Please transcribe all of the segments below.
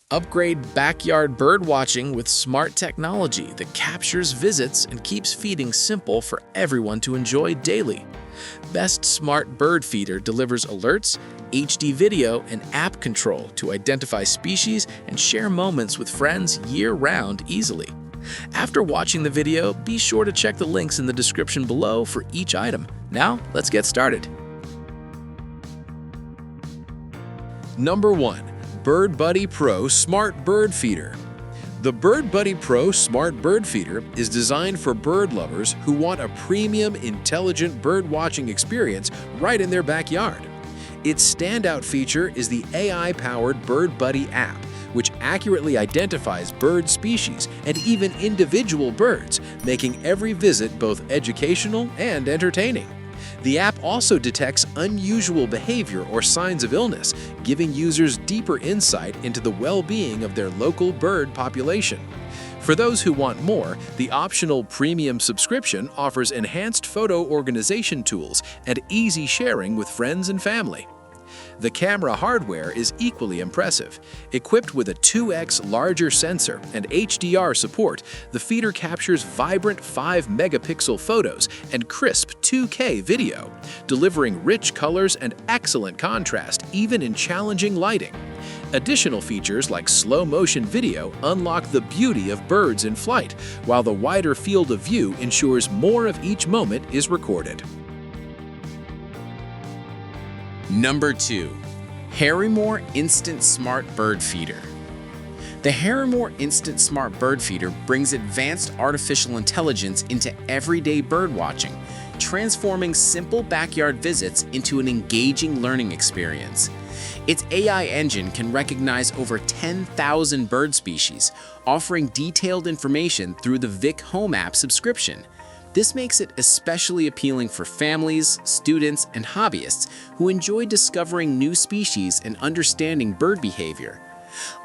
Upgrade backyard bird watching with smart technology that captures visits and keeps feeding simple for everyone to enjoy daily. Best Smart Bird Feeder delivers alerts, HD video, and app control to identify species and share moments with friends year-round easily. After watching the video, be sure to check the links in the description below for each item. Now, let's get started. Number 1. Birdbuddy Pro Smart Bird Feeder. The Birdbuddy Pro Smart Bird Feeder is designed for bird lovers who want a premium, intelligent bird watching experience right in their backyard. Its standout feature is the AI-powered Birdbuddy app, which accurately identifies bird species and even individual birds, making every visit both educational and entertaining. The app also detects unusual behavior or signs of illness, giving users deeper insight into the well-being of their local bird population. For those who want more, the optional premium subscription offers enhanced photo organization tools and easy sharing with friends and family. The camera hardware is equally impressive. Equipped with a 2x larger sensor and HDR support, the feeder captures vibrant 5-megapixel photos and crisp 2K video, delivering rich colors and excellent contrast even in challenging lighting. Additional features like slow-motion video unlock the beauty of birds in flight, while the wider field of view ensures more of each moment is recorded. Number 2. HARYMOR Instant Smart Bird Feeder. The HARYMOR Instant Smart Bird Feeder brings advanced artificial intelligence into everyday bird watching, transforming simple backyard visits into an engaging learning experience. Its AI engine can recognize over 10,000 bird species, offering detailed information through the Vic Home app subscription. This makes it especially appealing for families, students, and hobbyists who enjoy discovering new species and understanding bird behavior.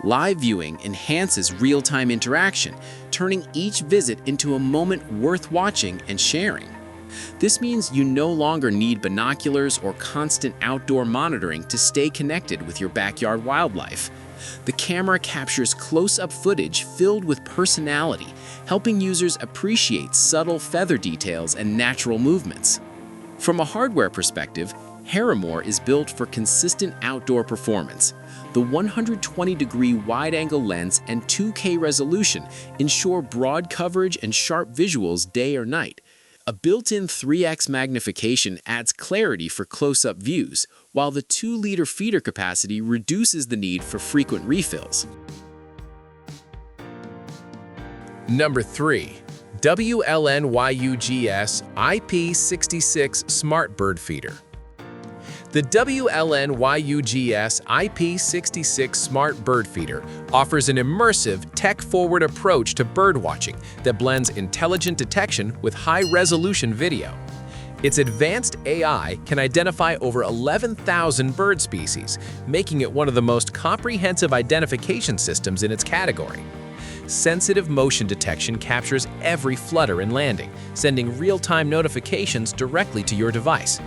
Live viewing enhances real-time interaction, turning each visit into a moment worth watching and sharing. This means you no longer need binoculars or constant outdoor monitoring to stay connected with your backyard wildlife. The camera captures close-up footage filled with personality, helping users appreciate subtle feather details and natural movements. From a hardware perspective, HARYMOR is built for consistent outdoor performance. The 120-degree wide-angle lens and 2K resolution ensure broad coverage and sharp visuals day or night. A built-in 3x magnification adds clarity for close-up views, while the 2-liter feeder capacity reduces the need for frequent refills. Number 3. WLNYUGS IP66 Smart Bird Feeder. The WLNYUGS IP66 Smart Bird Feeder offers an immersive, tech-forward approach to birdwatching that blends intelligent detection with high-resolution video. Its advanced AI can identify over 11,000 bird species, making it one of the most comprehensive identification systems in its category. Sensitive motion detection captures every flutter and landing, sending real-time notifications directly to your device.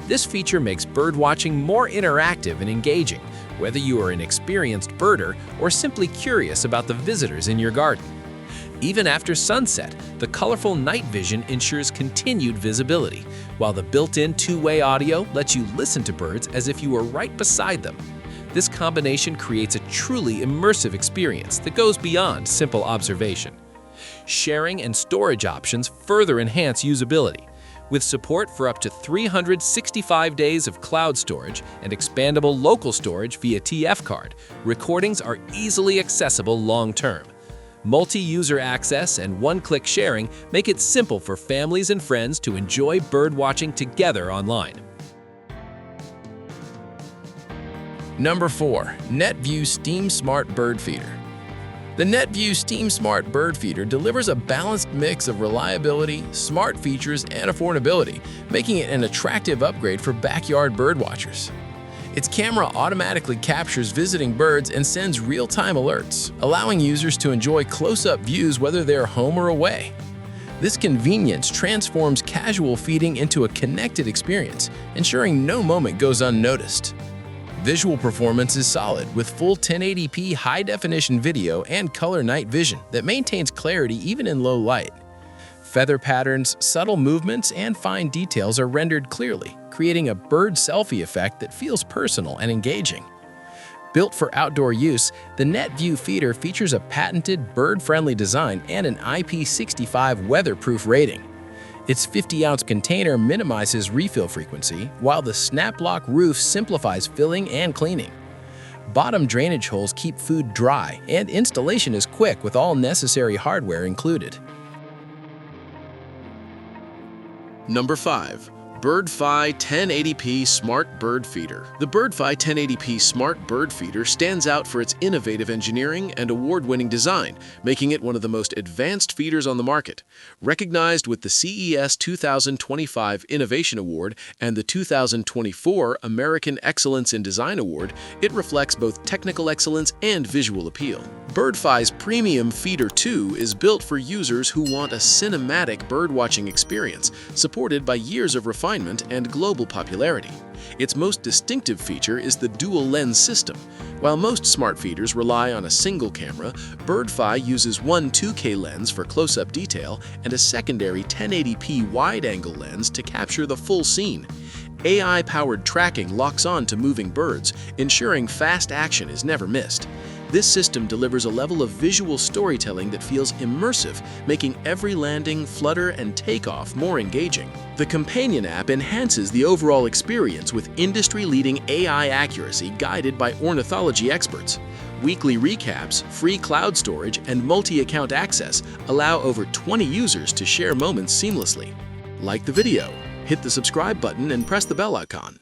This feature makes birdwatching more interactive and engaging, whether you are an experienced birder or simply curious about the visitors in your garden. Even after sunset, the colorful night vision ensures continued visibility, while the built-in two-way audio lets you listen to birds as if you were right beside them. This combination creates a truly immersive experience that goes beyond simple observation. Sharing and storage options further enhance usability. With support for up to 365 days of cloud storage and expandable local storage via TF card, recordings are easily accessible long-term. Multi-user access and one-click sharing make it simple for families and friends to enjoy birdwatching together online. Number 4. NETVUE Steam Smart Bird Feeder. The NETVUE Steam Smart Bird Feeder delivers a balanced mix of reliability, smart features, and affordability, making it an attractive upgrade for backyard birdwatchers. Its camera automatically captures visiting birds and sends real-time alerts, allowing users to enjoy close-up views whether they're home or away. This convenience transforms casual feeding into a connected experience, ensuring no moment goes unnoticed. Visual performance is solid with full 1080p high-definition video and color night vision that maintains clarity even in low light. Feather patterns, subtle movements, and fine details are rendered clearly, creating a bird selfie effect that feels personal and engaging. Built for outdoor use, the NETVUE feeder features a patented bird-friendly design and an IP65 weatherproof rating. Its 50-ounce container minimizes refill frequency, while the snap-lock roof simplifies filling and cleaning. Bottom drainage holes keep food dry, and installation is quick with all necessary hardware included. Number 5. Birdfy 1080p Smart Bird Feeder. The Birdfy 1080p Smart Bird Feeder stands out for its innovative engineering and award-winning design, making it one of the most advanced feeders on the market. Recognized with the CES 2025 Innovation Award and the 2024 American Excellence in Design Award, it reflects both technical excellence and visual appeal. Birdfy's Premium Feeder 2 is built for users who want a cinematic birdwatching experience, supported by years of refinement and global popularity. Its most distinctive feature is the dual lens system. While most smart feeders rely on a single camera, Birdfy uses one 2K lens for close-up detail and a secondary 1080p wide-angle lens to capture the full scene. AI-powered tracking locks on to moving birds, ensuring fast action is never missed. This system delivers a level of visual storytelling that feels immersive, making every landing, flutter, and takeoff more engaging. The companion app enhances the overall experience with industry-leading AI accuracy guided by ornithology experts. Weekly recaps, free cloud storage, and multi-account access allow over 20 users to share moments seamlessly. Like the video, hit the subscribe button and press the bell icon.